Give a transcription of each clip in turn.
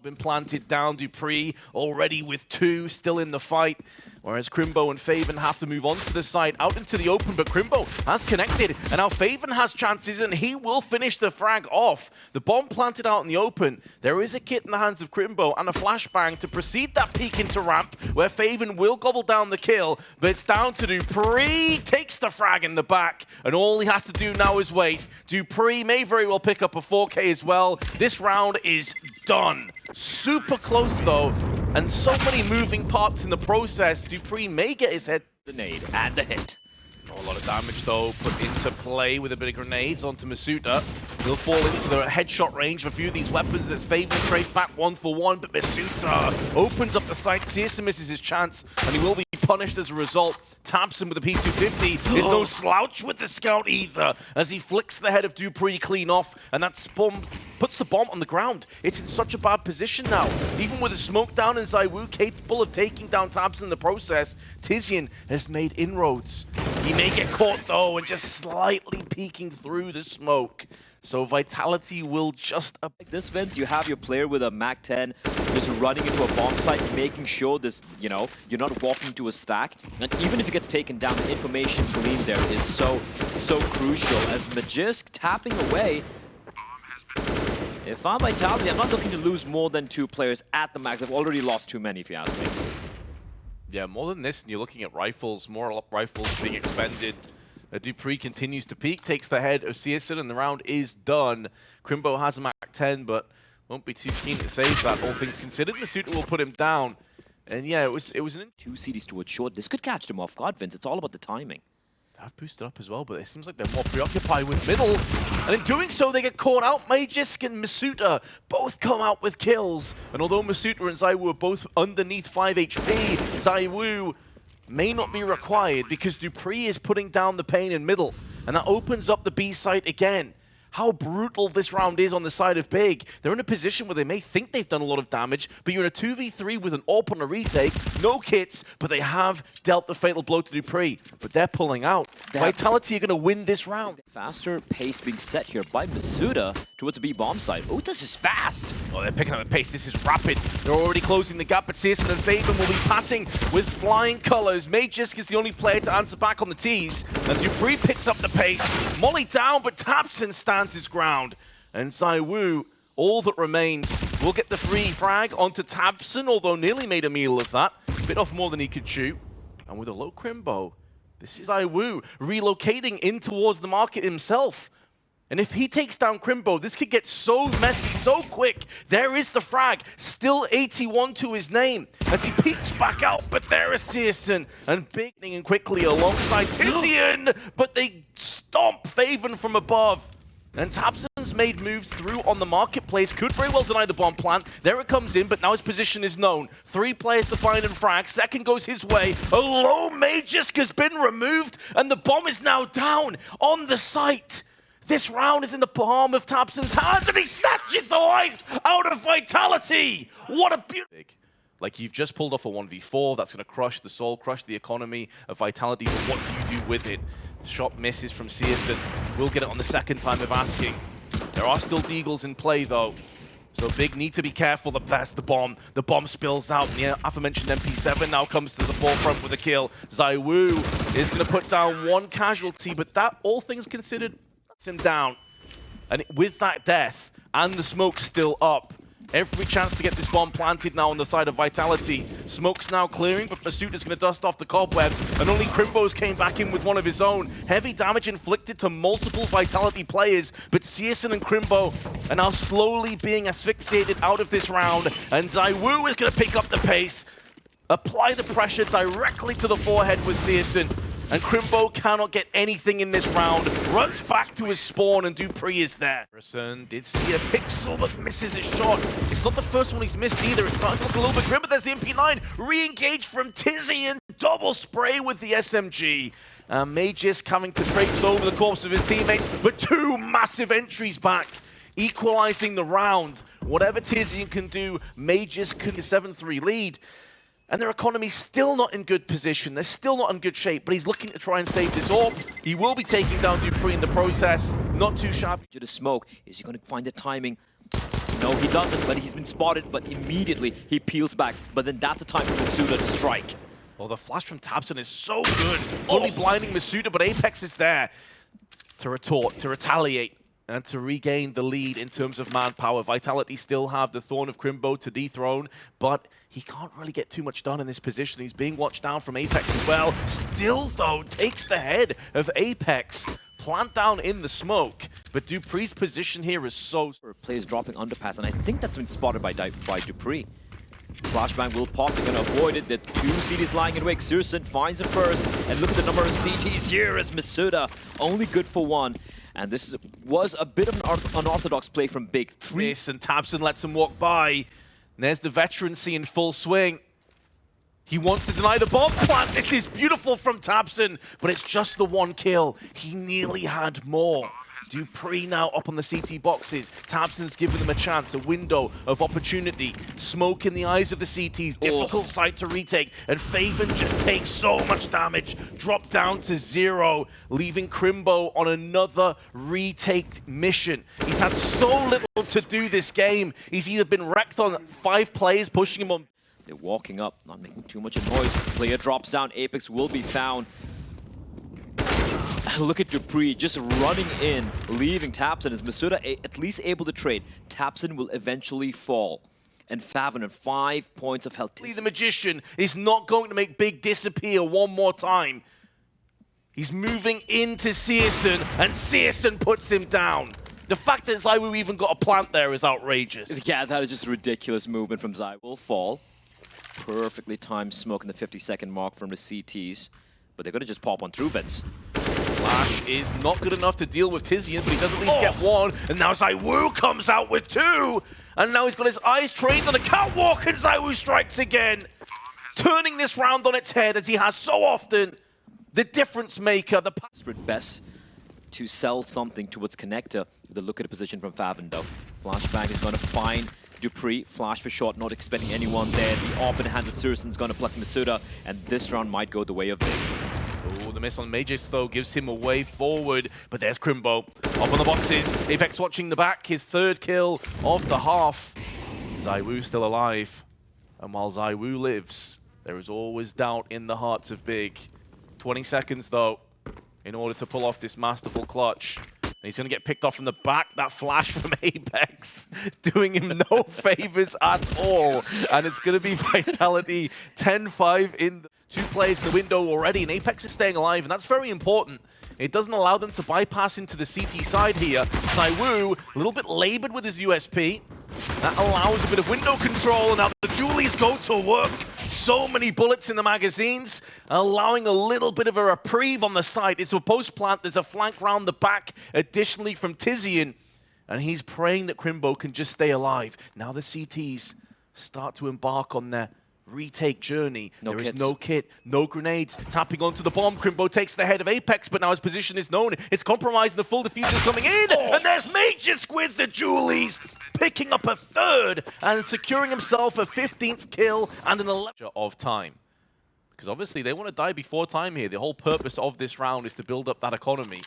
been planted down. dupreeh already with 2, still in the fight. Whereas Crimbo and Faven have to move on to the side, out into the open, but Crimbo has connected, and now Faven has chances, and he will finish the frag off. The bomb planted out in the open. There is a kit in the hands of Crimbo, and a flashbang to precede that peek into ramp, where Faven will gobble down the kill, but it's down to dupreeh, takes the frag in the back, and all he has to do now is wait. dupreeh may very well pick up a 4K as well. This round is done. Super close though, and so many moving parts in the process. dupreeh may get his head. The nade and the hit. Oh, a lot of damage though put into play with a bit of grenades onto Masuta. He'll fall into the headshot range of a few of these weapons as Faven trades back 1 for 1, but Masuta opens up the sight. syrsoN misses his chance, and he will be punished as a result. tabseN with the P250 is no slouch with the scout either, as he flicks the head of dupreeh clean off, and that bomb puts the bomb on the ground. It's in such a bad position now. Even with a smoke down and ZywOo capable of taking down tabseN in the process, tiziaN has made inroads. He may get caught though, and just slightly peeking through the smoke. So Vitality will just... Like this, Vince, you have your player with a MAC-10 just running into a bomb site, making sure this, you know, you're not walking to a stack. And even if it gets taken down, the information gleaned there is so crucial. As Magisk tapping away. If I'm Vitality, I'm not looking to lose more than 2 players at the max. I've already lost too many, if you ask me. Yeah, more than this, and you're looking at rifles, more rifles being expended. dupreeh continues to peek, takes the head of syrsoN, and the round is done. Crimbo has a MAC-10, but won't be too keen to save that, all things considered. Masuta will put him down. And yeah, it was an... 2 CDs towards short. This could catch them off guard, Vince. It's all about the timing. I've boosted up as well, but it seems like they're more preoccupied with middle. And in doing so, they get caught out. Magisk and Masuta both come out with kills. And although Masuta and ZywOo are both underneath 5 HP, ZywOo may not be required because dupreeh is putting down the pain in middle. And that opens up the B site again. How brutal this round is on the side of Big. They're in a position where they may think they've done a lot of damage, but you're in a 2v3 with an AWP on a retake, no kits, but they have dealt the fatal blow to dupreeh. But they're pulling out. Vitality are going to win this round. Faster pace being set here by Masuta towards the B bomb site. Oh, this is fast. Oh, they're picking up the pace. This is rapid. They're already closing the gap, but syrsoN and Faven will be passing with flying colors. Magisk is the only player to answer back on the T's, and dupreeh picks up the pace. Molly down, but tabseN stands his ground. And ZywOo, all that remains, will get the free frag onto tabseN, although nearly made a meal of that. Bit off more than he could shoot. And with a low Crimbo, this is ZywOo relocating in towards the market himself. And if he takes down Crimbo, this could get so messy, so quick. There is the frag, still 81 to his name, as he peeks back out, but there is syrsoN, and Big and quickly alongside tiziaN, but they stomp Faven from above. And tabseN's made moves through on the marketplace, could very well deny the bomb plant. There it comes in, but now his position is known. 3 players to find and frag, second goes his way. A low Magisk has been removed, and the bomb is now down on the site. This round is in the palm of tabseN's hands, and he snatches the life out of Vitality! What a beautiful... Like, you've just pulled off a 1v4, that's going to crush the soul, crush the economy of Vitality, but what do you do with it? The shot misses from syrsoN. We'll get it on the second time of asking. There are still deagles in play, though. So Big need to be careful that that's the bomb. The bomb spills out, and the aforementioned MP7 now comes to the forefront with a kill. ZywOo is going to put down 1 casualty, but that, all things considered, that's him down. And with that death, and the smoke still up, every chance to get this bomb planted now on the side of Vitality. Smoke's now clearing, but Masuta's going to dust off the cobwebs, and only Crimbo's came back in with one of his own. Heavy damage inflicted to multiple Vitality players, but syrsoN and Crimbo are now slowly being asphyxiated out of this round, and ZywOo is going to pick up the pace, apply the pressure directly to the forehead with syrsoN. And Crimbo cannot get anything in this round. Runs back to his spawn, and dupreeh is there. syrsoN did see a pixel, but misses his shot. It's not the first one he's missed either. It's starting to look a little bit grim, but there's the MP9. Re-engage from tiziaN. Double spray with the SMG. Magisk having to traipse over the corpse of his teammates, but 2 massive entries back, equalizing the round. Whatever tiziaN can do, Magisk can 7-3 lead. And their economy's still not in good position. They're still not in good shape, but he's looking to try and save this AWP. He will be taking down dupreeh in the process. Not too sharp. To the smoke, is he going to find the timing? No, he doesn't, but he's been spotted, but immediately he peels back. But then that's a time for Masuda to strike. Well, the flash from tabseN is so good. Fully blinding Masuda, but Apex is there to retort, to retaliate, and to regain the lead in terms of manpower. Vitality still have the Thorn of Crimbo to dethrone, but he can't really get too much done in this position. He's being watched down from Apex as well. Still, though, takes the head of Apex. Plant down in the smoke, but dupreeh's position here is so... Players dropping underpass, and I think that's been spotted by dupreeh. Flashbang will pop, they're going to avoid it. The two CTs lying in wake. syrsoN finds him first, and look at the number of CTs here as Masuda only good for one. And this was a bit of an unorthodox play from Big. And tabseN lets him walk by. And there's the veterancy in full swing. He wants to deny the bomb plant. This is beautiful from tabseN, but it's just the one kill. He nearly had more. dupreeh now up on the CT boxes. tabseN's giving them a chance, a window of opportunity. Smoke in the eyes of the CTs, difficult site to retake, and faveN just takes so much damage. Dropped down to 0, leaving Crimbo on another retake mission. He's had so little to do this game. He's either been wrecked on 5 players, pushing him on. They're walking up, not making too much of noise. Player drops down, Apex will be found. Look at dupreeh just running in, leaving tabseN. Is Masuda at least able to trade? tabseN will eventually fall. And faveN at 5 points of health. The magician is not going to make Big disappear one more time. He's moving into syrsoN, and syrsoN puts him down. The fact that ZywOo even got a plant there is outrageous. Yeah, that is just ridiculous movement from ZywOo. Will fall. Perfectly timed smoke in the 50-second mark from the CTs. But they're going to just pop on through vents. Flash is not good enough to deal with Tizian, but he does at least get one. And now ZywOo comes out with 2. And now he's got his eyes trained on a catwalk, and ZywOo strikes again. Turning this round on its head, as he has so often. The difference maker, the best to sell something towards connector. The look at the position from faveN, though. Flashbang is going to find dupreeh. Flash for short, not expecting anyone there. The open hand of syrsoN's going to pluck Masuda, and this round might go the way of Big. Oh, the miss on Majors, though, gives him a way forward. But there's Crimbo up on the boxes. Apex watching the back, his 3rd kill of the half. ZywOo still alive. And while ZywOo lives, there is always doubt in the hearts of Big. 20 seconds, though, in order to pull off this masterful clutch. And he's going to get picked off from the back. That flash from Apex doing him no favors at all. And it's going to be Vitality 10-5 in the 2 players in the window already. And Apex is staying alive, and that's very important. It doesn't allow them to bypass into the CT side here. ZywOo, a little bit labored with his USP. That allows a bit of window control, and now the Julies go to work. So many bullets in the magazines, allowing a little bit of a reprieve on the side. It's a post-plant, there's a flank round the back, additionally from Tizian. And he's praying that Crimbo can just stay alive. Now the CTs start to embark on their retake journey. There is no kit, no grenades. Tapping onto the bomb, Crimbo takes the head of Apex, but now his position is known. It's compromised and the full diffuser is coming in. And there's Major with the Julies, picking up a 3rd and securing himself a 15th kill and an 11th of time. Because obviously they want to die before time here. The whole purpose of this round is to build up that economy.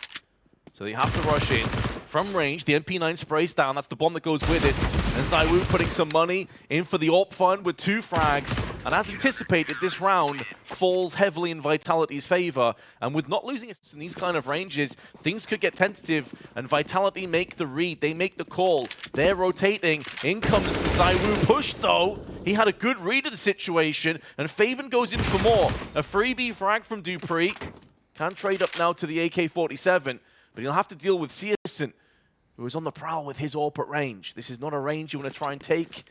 So they have to rush in from range. The MP9 sprays down. That's the bomb that goes with it. And ZywOo putting some money in for the AWP fund with 2 frags. And as anticipated, this round falls heavily in Vitality's favor. And with not losing in these kind of ranges, things could get tentative. And Vitality make the read. They make the call. They're rotating. In comes ZywOo. Push, though. He had a good read of the situation. And faveN goes in for more. A freebie frag from dupreeh. Can trade up now to the AK-47. But he'll have to deal with syrsoN, who is on the prowl with his AWP at range. This is not a range you want to try and take.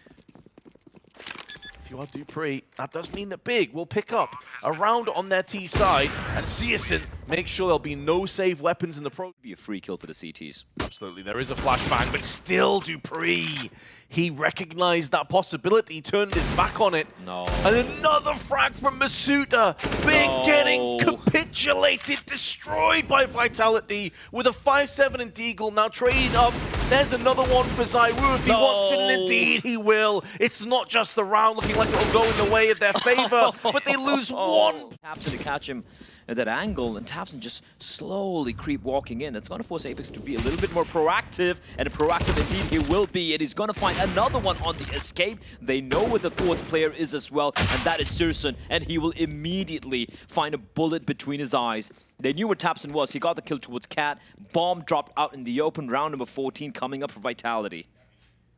If you are dupreeh, that does mean that Big will pick up a round on their T side, and syrsoN makes sure there'll be no save weapons in the pro. Be a free kill for the CTs. Absolutely, there is a flashbang, but still dupreeh. He recognized that possibility, turned his back on it. No. And another frag from Masuda. Big getting capitulated, destroyed by Vitality with a 5-7 and Deagle. Now trading up. There's another one for ZywOo if he wants it, and indeed he will. It's not just the round looking like it'll go in the way of their favor, but they lose one. Taps to catch him. at that angle, and tabseN just slowly creep walking in. It's going to force Apex to be a little bit more proactive, and proactive indeed he will be. And he's going to find another one on the escape. They know where the fourth player is as well, and that is syrsoN, and he will immediately find a bullet between his eyes. They knew where tabseN was. He got the kill towards Cat. Bomb dropped out in the open. Round number 14 coming up for Vitality.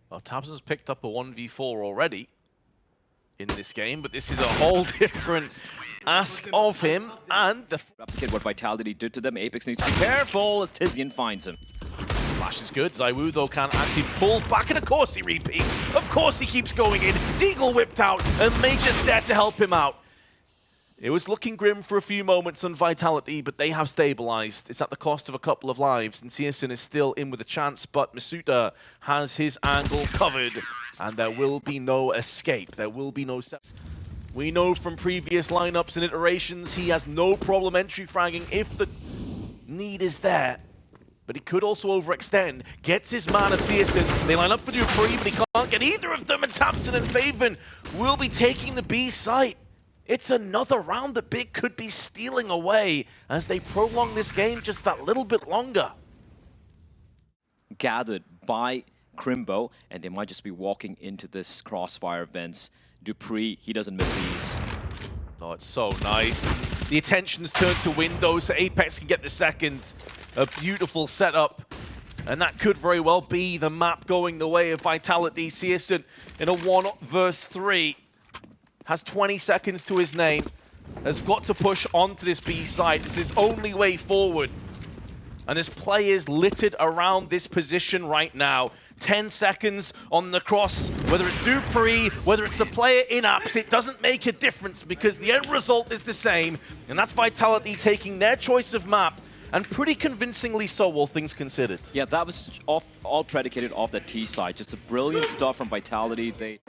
Well, tabseN's picked up a 1v4 already in this game, but this is a whole different ask of him, and the replicate what Vitality did to them. Apex needs to be careful as tysjiN finds him. flash is good. ZywOo, though, can't actually pull back, and of course he repeats. Of course he keeps going in. Deagle whipped out, and Major's there to help him out. It was looking grim for a few moments on Vitality, but they have stabilized. It's at the cost of a couple of lives, and syrsoN is still in with a chance, but masuda has his angle covered, and there will be no escape. There will be no set. We know from previous lineups and iterations he has no problem entry fragging if the need is there. But he could also overextend. Gets his man of syrsoN. They line up for dupreeh, but he can't get either of them, and tabseN and faveN will be taking the B site. It's another round that Big could be stealing away as they prolong this game just that little bit longer. Gathered by Crimbo, and they might just be walking into this crossfire events. dupreeh, he doesn't miss these. Oh, it's so nice. The attention's turned to windows so Apex can get the second. A beautiful setup. And that could very well be the map going the way of Vitality. syrsoN in a 1 versus 3. Has 20 seconds to his name, has got to push onto this B side. It's his only way forward. And there's players littered around this position right now. 10 seconds on the cross, whether it's dupreeh, whether it's the player in apps, it doesn't make a difference because the end result is the same. And that's Vitality taking their choice of map, and pretty convincingly so, all things considered. Yeah, that was all predicated off that T side. Just a brilliant stuff from Vitality. They